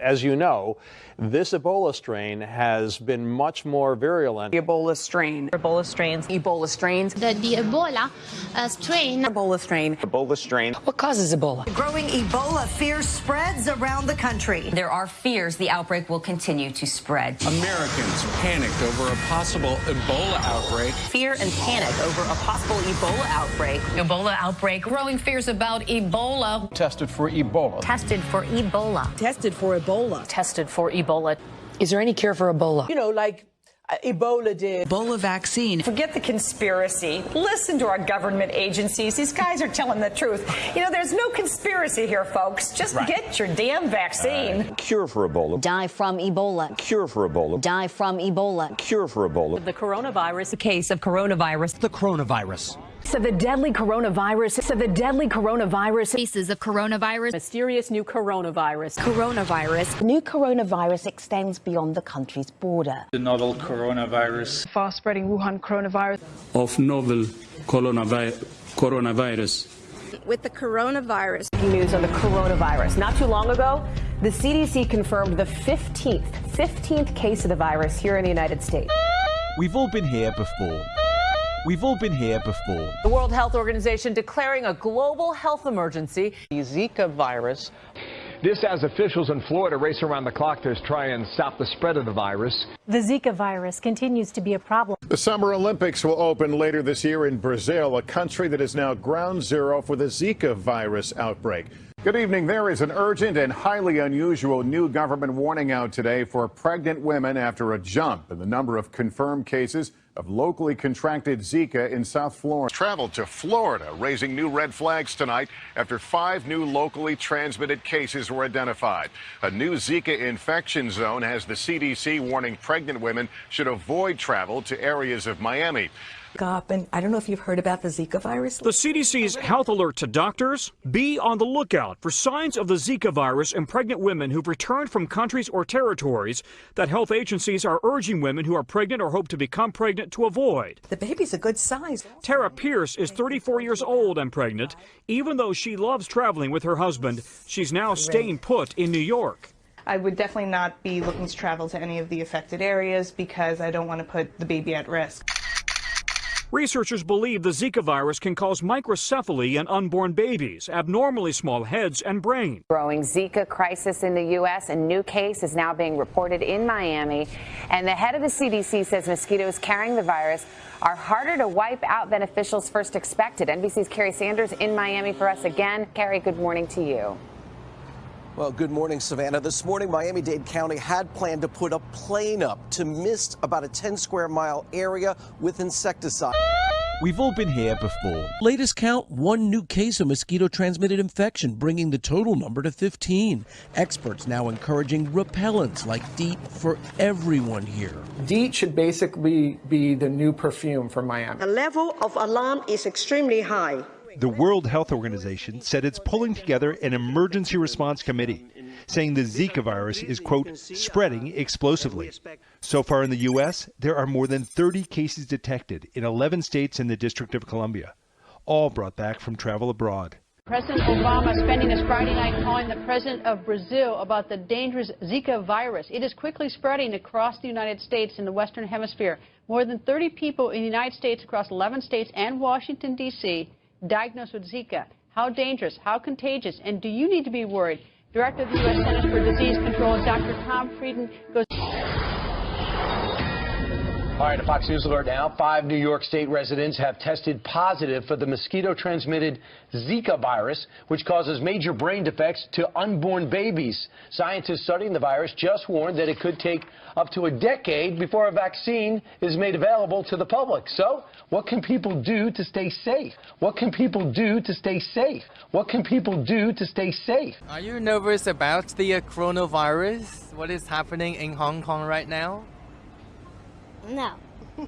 As you know, this Ebola strain has been much more virulent. Ebola strain. Ebola strains. Ebola strains. The Ebola strain. Ebola strain. Ebola strain. What causes Ebola? Growing Ebola fear spreads around the country. There are fears the outbreak will continue to spread. Americans panicked over a possible Ebola outbreak. Fear and panic over a possible Ebola outbreak. Ebola outbreak. Growing fears about Ebola. Tested for Ebola. Tested for Ebola. Tested for Ebola. Tested for Ebola. Is there any cure for Ebola? You know, like Ebola did. Ebola vaccine. Forget the conspiracy. Listen to our government agencies. These guys are telling the truth. You know, there's no conspiracy here, folks. Just get your damn vaccine. Cure for Ebola. Die from Ebola. Cure for Ebola. Die from Ebola. Cure for Ebola. The coronavirus. The case of coronavirus. The coronavirus. So the deadly coronavirus. Cases of coronavirus. Mysterious new coronavirus. Coronavirus. New coronavirus extends beyond the country's border. The novel coronavirus. Fast-spreading Wuhan coronavirus. Of novel coronavirus. With the coronavirus. News on the coronavirus. Not too long ago, the CDC confirmed the 15th case of the virus here in the United States. We've all been here before. The World Health Organization declaring a global health emergency. The Zika virus. This as officials in Florida race around the clock to try and stop the spread of the virus. The Zika virus continues to be a problem. The Summer Olympics will open later this year in Brazil, a country that is now ground zero for the Zika virus outbreak. Good evening. There is an urgent and highly unusual new government warning out today for pregnant women after a jump in the number of confirmed cases of locally contracted Zika in South Florida. Traveled to Florida, raising new red flags tonight after 5 new locally transmitted cases were identified. A new Zika infection zone has the CDC warning pregnant women should avoid travel to areas of Miami. And I don't know if you've heard about the Zika virus. The CDC's health alert to doctors: be on the lookout for signs of the Zika virus in pregnant women who've returned from countries or territories that health agencies are urging women who are pregnant or hope to become pregnant to avoid. The baby's a good size. Tara Pierce is 34 years old and pregnant. Even though she loves traveling with her husband, she's now staying put in New York. I would definitely not be looking to travel to any of the affected areas because I don't want to put the baby at risk. Researchers believe the Zika virus can cause microcephaly in unborn babies, abnormally small heads and brain. Growing Zika crisis in the U.S. A new case is now being reported in Miami. And the head of the CDC says mosquitoes carrying the virus are harder to wipe out than officials first expected. NBC's Carrie Sanders in Miami for us again. Carrie, good morning to you. Well, good morning, Savannah. This morning, Miami-Dade County had planned to put a plane up to mist about a 10-square-mile area with insecticide. We've all been here before. Latest count, 1 new case of mosquito-transmitted infection, bringing the total number to 15. Experts now encouraging repellents like DEET for everyone here. DEET should basically be the new perfume for Miami. The level of alarm is extremely high. The World Health Organization said it's pulling together an emergency response committee, saying the Zika virus is, quote, spreading explosively. So far in the U.S., there are more than 30 cases detected in 11 states and the District of Columbia, all brought back from travel abroad. President Obama spending this Friday night calling the president of Brazil about the dangerous Zika virus. It is quickly spreading across the United States in the Western Hemisphere. More than 30 people in the United States across 11 states and Washington, D.C., diagnosed with Zika. How dangerous, how contagious, and do you need to be worried? Director of the U.S. Centers for Disease Control, Dr. Tom Frieden, goes... All right, a Fox News alert now. 5 New York State residents have tested positive for the mosquito-transmitted Zika virus, which causes major brain defects to unborn babies. Scientists studying the virus just warned that it could take up to a decade before a vaccine is made available to the public. So, what can people do to stay safe? What can people do to stay safe? What can people do to stay safe? Are you nervous about the coronavirus? What is happening in Hong Kong right now? No.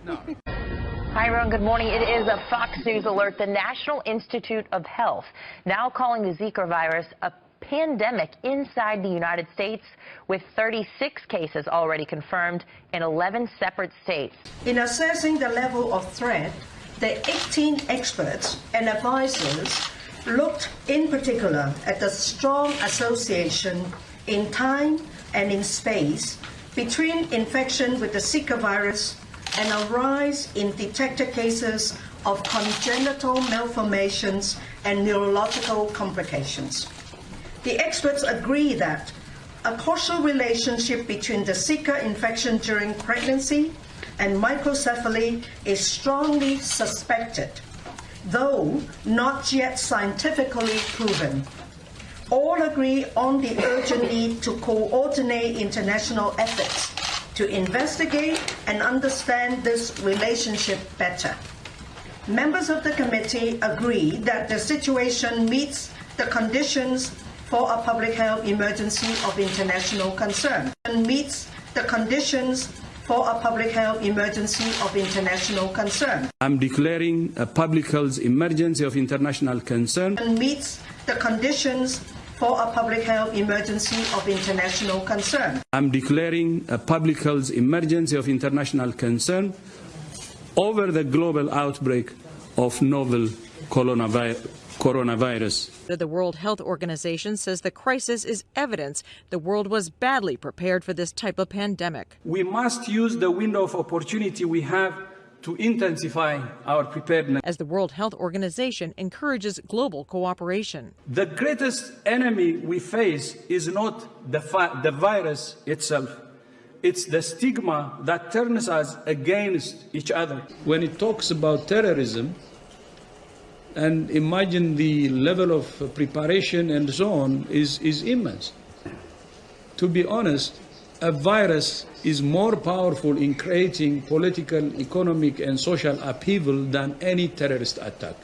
No. Hi, everyone. Good morning. It is a Fox News alert. The National Institute of Health now calling the Zika virus a pandemic inside the United States, with 36 cases already confirmed in 11 separate states. In assessing the level of threat, the 18 experts and advisors looked in particular at the strong association in time and in space between infection with the Zika virus and a rise in detected cases of congenital malformations and neurological complications. The experts agree that a causal relationship between the Zika infection during pregnancy and microcephaly is strongly suspected, though not yet scientifically proven. All agree on the urgent need to coordinate international efforts to investigate and understand this relationship better. Members of the committee agree that the situation meets the conditions for a public health emergency of international concern. And meets the conditions for a public health emergency of international concern. I'm declaring a public health emergency of international concern. And meets the conditions for a public health emergency of international concern. I'm declaring a public health emergency of international concern over the global outbreak of novel coronavirus. The World Health Organization says the crisis is evidence the world was badly prepared for this type of pandemic. We must use the window of opportunity we have to intensify our preparedness. As the World Health Organization encourages global cooperation. The greatest enemy we face is not the virus itself. It's the stigma that turns us against each other. When it talks about terrorism, and imagine the level of preparation and so on is immense. To be honest, a virus is more powerful in creating political, economic, and social upheaval than any terrorist attack,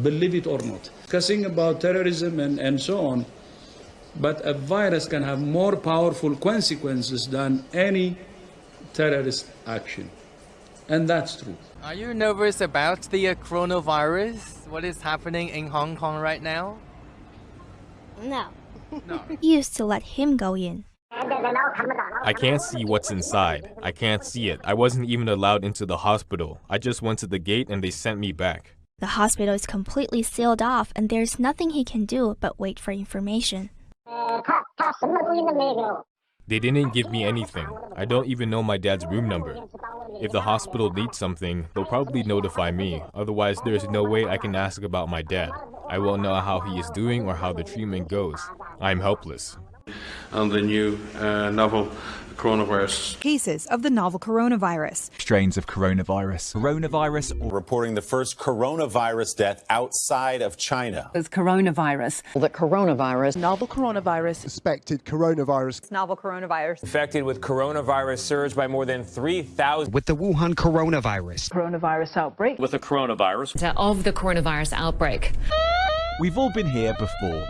believe it or not. Discussing about terrorism and so on, but a virus can have more powerful consequences than any terrorist action. And that's true. Are you nervous about the coronavirus? What is happening in Hong Kong right now? No. No. Used to let him go in. I can't see what's inside. I can't see it. I wasn't even allowed into the hospital. I just went to the gate and they sent me back. The hospital is completely sealed off and there's nothing he can do but wait for information. They didn't give me anything. I don't even know my dad's room number. If the hospital needs something, they'll probably notify me. Otherwise, there's no way I can ask about my dad. I won't know how he is doing or how the treatment goes. I'm helpless. On the new novel coronavirus. Cases of the novel coronavirus. Strains of coronavirus. Reporting the first coronavirus death outside of China. It's coronavirus. The coronavirus. Novel coronavirus. Suspected coronavirus. Novel coronavirus. Infected with coronavirus surged by more than 3,000. With the Wuhan coronavirus. Coronavirus outbreak. With the coronavirus. Of the coronavirus outbreak. We've all been here before.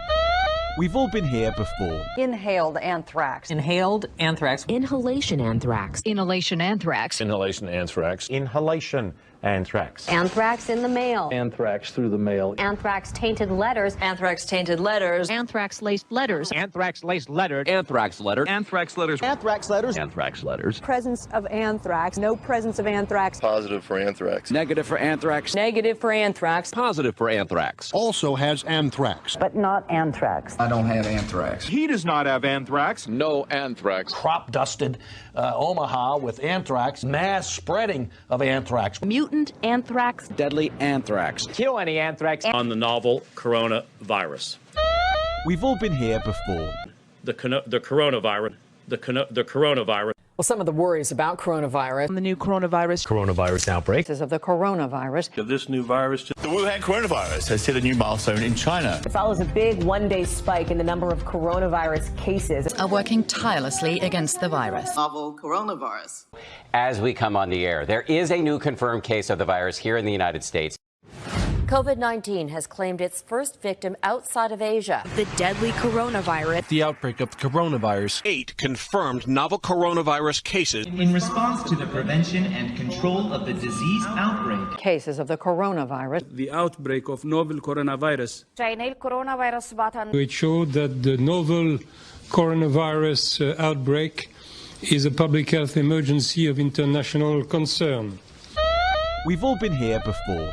We've all been here before. Inhaled anthrax. Inhaled anthrax. Inhalation anthrax. Inhalation anthrax. Inhalation anthrax. Inhalation anthrax. Anthrax in the mail. Anthrax through the mail. Anthrax tainted letters. Anthrax tainted letters. Anthrax laced letters. Anthrax laced lettered. Anthrax letter. Anthrax letters. Anthrax letters. Anthrax letters. Presence of anthrax. No presence of anthrax. Positive for anthrax. Negative for anthrax. Negative for anthrax. Positive for anthrax. Also has anthrax. But not anthrax. I don't have anthrax. He does not have anthrax. No anthrax. Crop dusted Omaha with anthrax. Mass spreading of anthrax. Mutant anthrax. Deadly anthrax. Kill any anthrax. On the novel coronavirus. We've all been here before. The coronavirus. The coronavirus. Well, some of the worries about coronavirus. The new coronavirus. Coronavirus outbreak. Cases of the coronavirus. Of this new virus. The Wuhan coronavirus has hit a new milestone in China. It follows a big one-day spike in the number of coronavirus cases. Are working tirelessly against the virus. Novel coronavirus. As we come on the air, there is a new confirmed case of the virus here in the United States. COVID-19 has claimed its first victim outside of Asia. The deadly coronavirus. The outbreak of coronavirus. 8 confirmed novel coronavirus cases. In response to the prevention and control of the disease outbreak. Cases of the coronavirus. The outbreak of novel coronavirus. It showed that the novel coronavirus outbreak is a public health emergency of international concern. We've all been here before.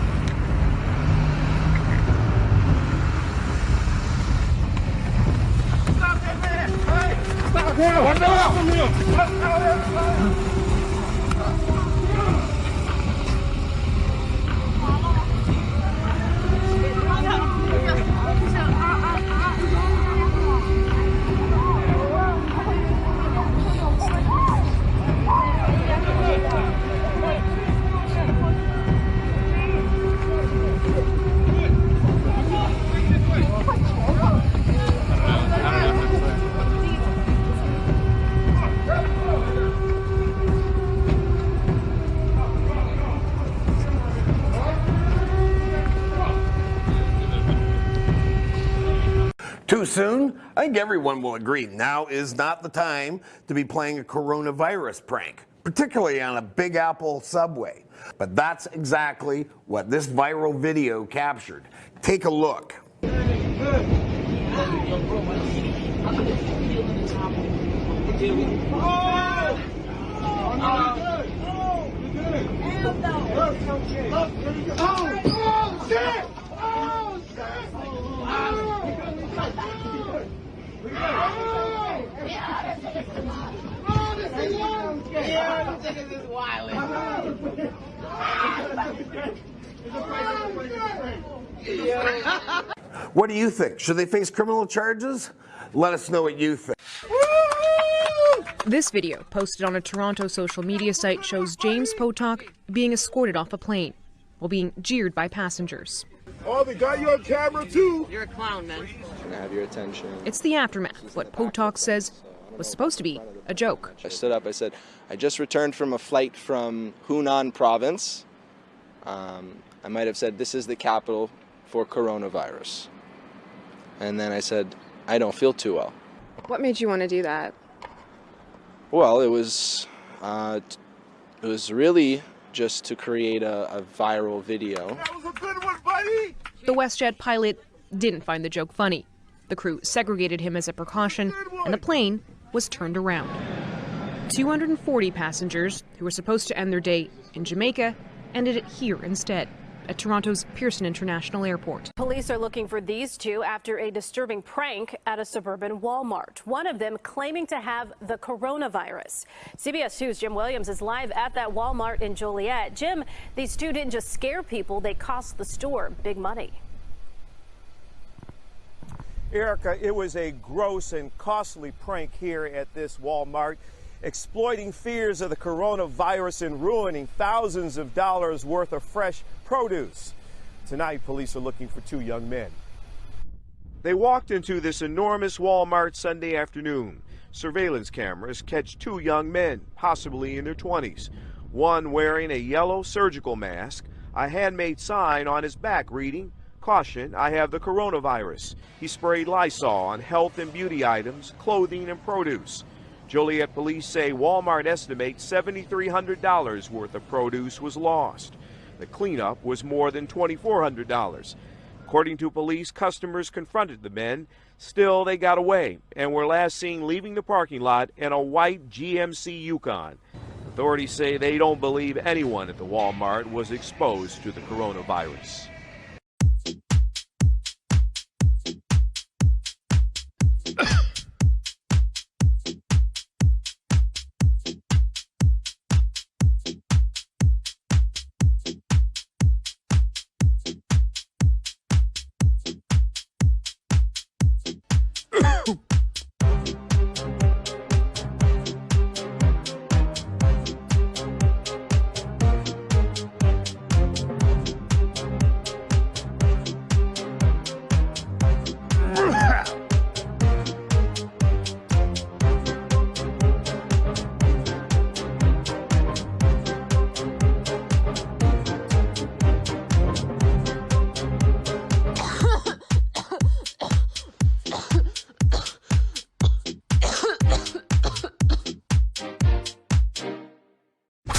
Too soon? I think everyone will agree now is not the time to be playing a coronavirus prank, particularly on a Big Apple subway. But that's exactly what this viral video captured. Take a look. What do you think? Should they face criminal charges? Let us know what you think. This video, posted on a Toronto social media site, shows James Potok being escorted off a plane while being jeered by passengers. Oh, they got you on camera too. You're a clown, man. Can I have your attention? It's the aftermath of what Potok says was supposed to be a joke. I stood up, I said, I just returned from a flight from Hunan province. I might have said, this is the capital for coronavirus. And then I said, I don't feel too well. What made you want to do that? Well, it was really just to create a viral video. That was a good one, buddy! The WestJet pilot didn't find the joke funny. The crew segregated him as a precaution, and the plane was turned around. 240 passengers who were supposed to end their day in Jamaica ended it here instead, at Toronto's Pearson International Airport. Police are looking for these two after a disturbing prank at a suburban Walmart. One of them claiming to have the coronavirus. CBS 2's Jim Williams is live at that Walmart in Joliet. Jim, these two didn't just scare people, they cost the store big money. Erica, it was a gross and costly prank here at this Walmart, exploiting fears of the coronavirus and ruining thousands of dollars worth of fresh produce. Tonight, police are looking for two young men. They walked into this enormous Walmart Sunday afternoon. Surveillance cameras catch two young men, possibly in their 20s. One wearing a yellow surgical mask, a handmade sign on his back reading, "Caution, I have the coronavirus." He sprayed Lysol on health and beauty items, clothing and produce. Joliet police say Walmart estimates $7,300 worth of produce was lost. The cleanup was more than $2,400. According to police, customers confronted the men. Still, they got away and were last seen leaving the parking lot in a white GMC Yukon. Authorities say they don't believe anyone at the Walmart was exposed to the coronavirus.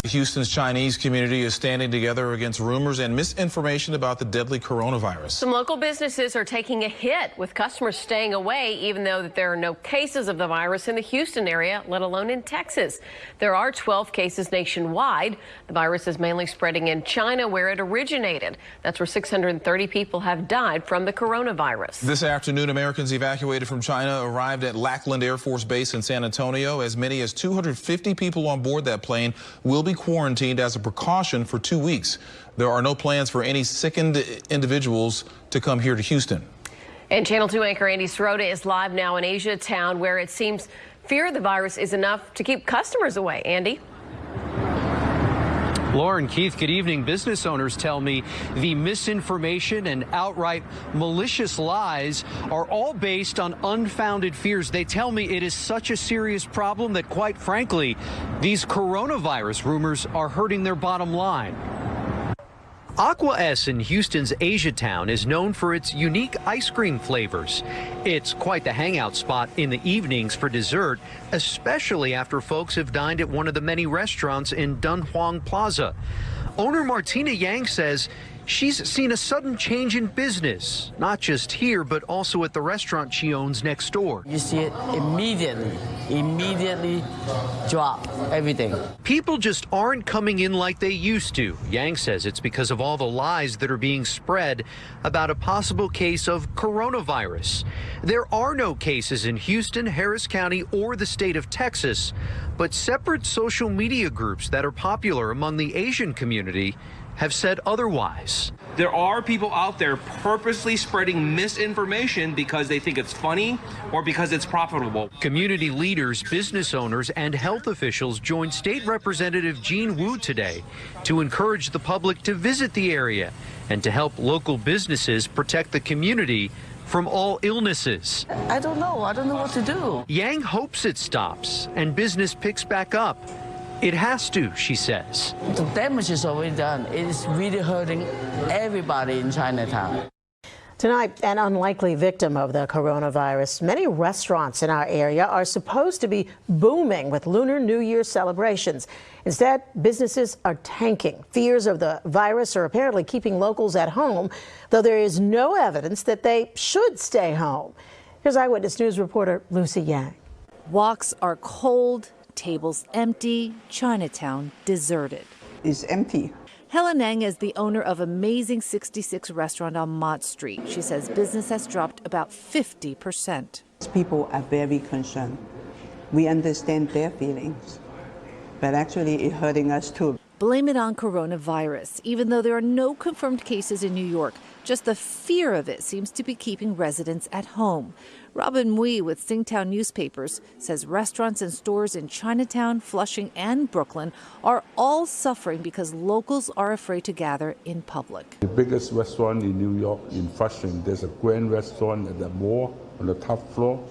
Houston's Chinese community is standing together against rumors and misinformation about the deadly coronavirus. Some local businesses are taking a hit, with customers staying away, even though there are no cases of the virus in the Houston area, let alone in Texas. There are 12 cases nationwide. The virus is mainly spreading in China, where it originated. That's where 630 people have died from the coronavirus. This afternoon, Americans evacuated from China arrived at Lackland Air Force Base in San Antonio. As many as 250 people on board that plane will be quarantined as a precaution for 2 weeks. There are no plans for any sickened individuals to come here to Houston. And Channel 2 anchor Andy Sirota is live now in Asia Town, where it seems fear of the virus is enough to keep customers away. Andy? Lauren, Keith, good evening. Business owners tell me the misinformation and outright malicious lies are all based on unfounded fears. They tell me it is such a serious problem that, quite frankly, these coronavirus rumors are hurting their bottom line. Aqua S in Houston's Asiatown is known for its unique ice cream flavors. It's quite the hangout spot in the evenings for dessert, especially after folks have dined at one of the many restaurants in Dunhuang Plaza. Owner Martina Yang says she's seen a sudden change in business, not just here, but also at the restaurant she owns next door. You see it immediately drop everything. People just aren't coming in like they used to. Yang says it's because of all the lies that are being spread about a possible case of coronavirus. There are no cases in Houston, Harris County, or the state of Texas, but separate social media groups that are popular among the Asian community have said otherwise. There are people out there purposely spreading misinformation because they think it's funny or because it's profitable. Community leaders, business owners, and health officials joined State Representative Jean Wu today to encourage the public to visit the area and to help local businesses protect the community from all illnesses. I don't know what to do. Yang hopes it stops and business picks back up. It has to, she says. The damage is already done. It is really hurting everybody in Chinatown. Tonight, an unlikely victim of the coronavirus. Many restaurants in our area are supposed to be booming with Lunar New Year celebrations. Instead, businesses are tanking. Fears of the virus are apparently keeping locals at home, though there is no evidence that they should stay home. Here's Eyewitness News reporter Lucy Yang. Walks are cold, tables empty, Chinatown deserted. It's empty. Helen Ng is the owner of Amazing 66 restaurant on Mott Street. She says business has dropped about 50%. People are very concerned. We understand their feelings, but actually it's hurting us too. Blame it on coronavirus. Even though there are no confirmed cases in New York, just the fear of it seems to be keeping residents at home. Robin Mui with Tsingtao Newspapers says restaurants and stores in Chinatown, Flushing, and Brooklyn are all suffering because locals are afraid to gather in public. The biggest restaurant in New York, in Flushing, there's a grand restaurant at the mall on the top floor.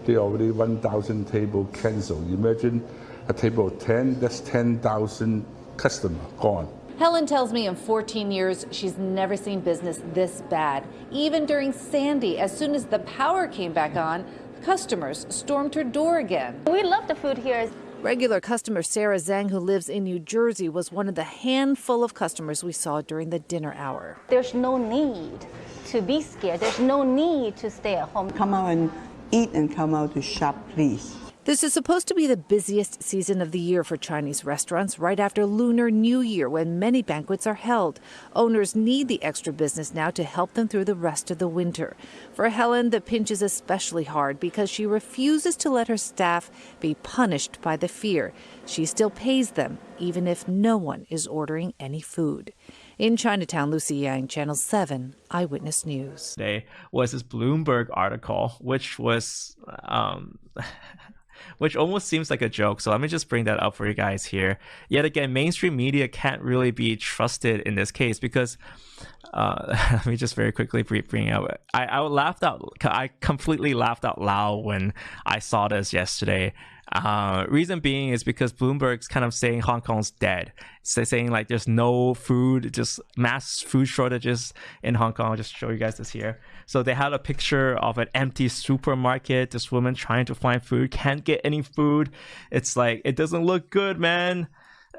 They already 1,000 tables canceled. Imagine a table of 10, that's 10,000 customers gone. Helen tells me in 14 years, she's never seen business this bad. Even during Sandy, as soon as the power came back on, customers stormed her door again. We love the food here. Regular customer Sarah Zhang, who lives in New Jersey, was one of the handful of customers we saw during the dinner hour. There's no need to be scared. There's no need to stay at home. Come out and eat and come out to shop, please. This is supposed to be the busiest season of the year for Chinese restaurants, right after Lunar New Year, when many banquets are held. Owners need the extra business now to help them through the rest of the winter. For Helen, the pinch is especially hard because she refuses to let her staff be punished by the fear. She still pays them, even if no one is ordering any food. In Chinatown, Lucy Yang, Channel 7, Eyewitness News. Today was this Bloomberg article, which was which almost seems like a joke. So let me just bring that up for you guys here. Yet again, mainstream media can't really be trusted in this case because let me just very quickly bring up. I completely laughed out loud when I saw this yesterday. Reason being is because Bloomberg's kind of saying Hong Kong's dead. So saying like there's no food, just mass food shortages in Hong Kong. I'll just show you guys this here. So they had a picture of an empty supermarket. This woman trying to find food, can't get any food. It's like, it doesn't look good, man.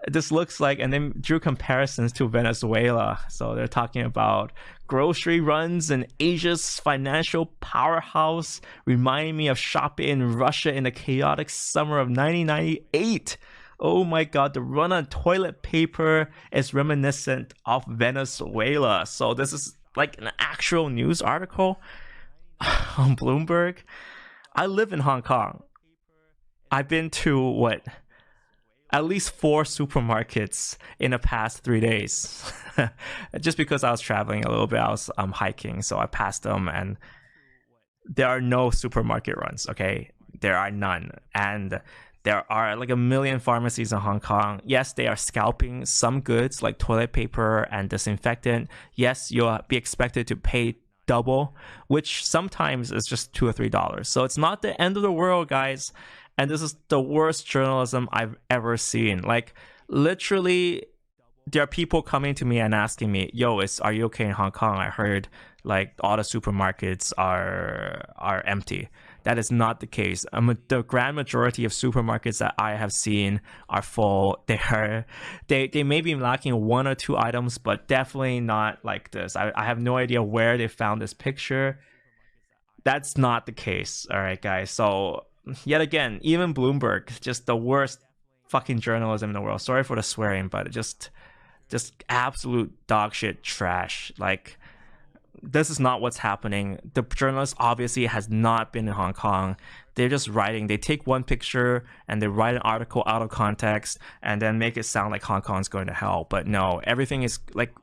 This looks like, and then drew comparisons to Venezuela. So they're talking about grocery runs in Asia's financial powerhouse, reminding me of shopping in Russia in the chaotic summer of 1998. Oh my god, the run on toilet paper is reminiscent of Venezuela. So this is like an actual news article on Bloomberg. I live in Hong Kong. I've been to at least 4 supermarkets in the past 3 days. Just because I was traveling a little bit, I was hiking, so I passed them, and there are no supermarket runs, okay? There are none. And there are like 1 million pharmacies in Hong Kong. Yes, they are scalping some goods like toilet paper and disinfectant. Yes, you'll be expected to pay double, which sometimes is just $2 or $3. So it's not the end of the world, guys. And this is the worst journalism I've ever seen. Like, literally, there are people coming to me and asking me, "Yo, are you okay in Hong Kong? I heard like all the supermarkets are empty." That is not the case. The grand majority of supermarkets that I have seen are full. They may be lacking 1 or 2 items, but definitely not like this. I have no idea where they found this picture. That's not the case. All right, guys. So yet again, even Bloomberg, just the worst fucking journalism in the world. Sorry for the swearing, but just absolute dog shit trash. Like, this is not what's happening. The journalist obviously has not been in Hong Kong. They're just writing. They take one picture and they write an article out of context and then make it sound like Hong Kong's going to hell. But no, everything is like,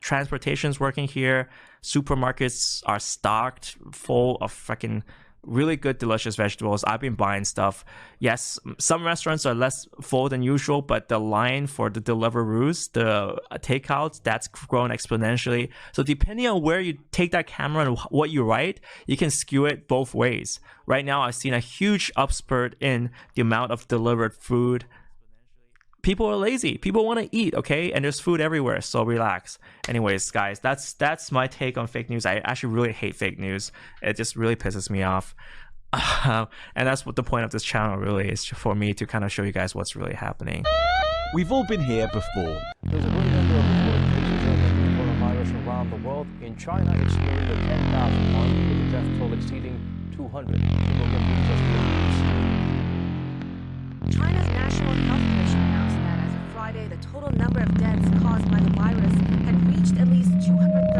transportation's working here. Supermarkets are stocked full of freaking really good, delicious vegetables. I've been buying stuff. Yes, some restaurants are less full than usual, but the line for the Deliveroo's, the takeouts, that's grown exponentially. So depending on where you take that camera and what you write, you can skew it both ways. Right now, I've seen a huge upspurt in the amount of delivered food. People are lazy. People want to eat, okay? And there's food everywhere, so relax. Anyways, guys, that's my take on fake news. I actually really hate fake news. It just really pisses me off. And that's what the point of this channel really is, for me to kind of show you guys what's really happening. We've all been here before. There's a growing number of reported cases of the coronavirus around the world. In China, it's nearly the 10,000 mark, with the death toll exceeding 200. China's National Health Commission announced that as of Friday, the total number of deaths caused by the virus had reached at least 213.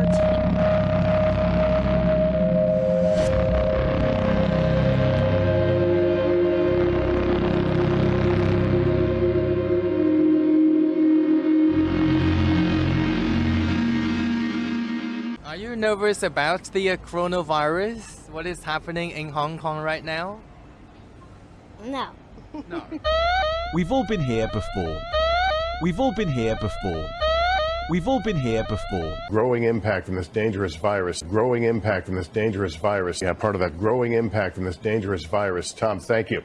Are you nervous about the coronavirus? What is happening in Hong Kong right now? No. No. We've all been here before. We've all been here before. We've all been here before. Growing impact from this dangerous virus. Growing impact from this dangerous virus. Yeah, part of that growing impact from this dangerous virus. Tom, thank you.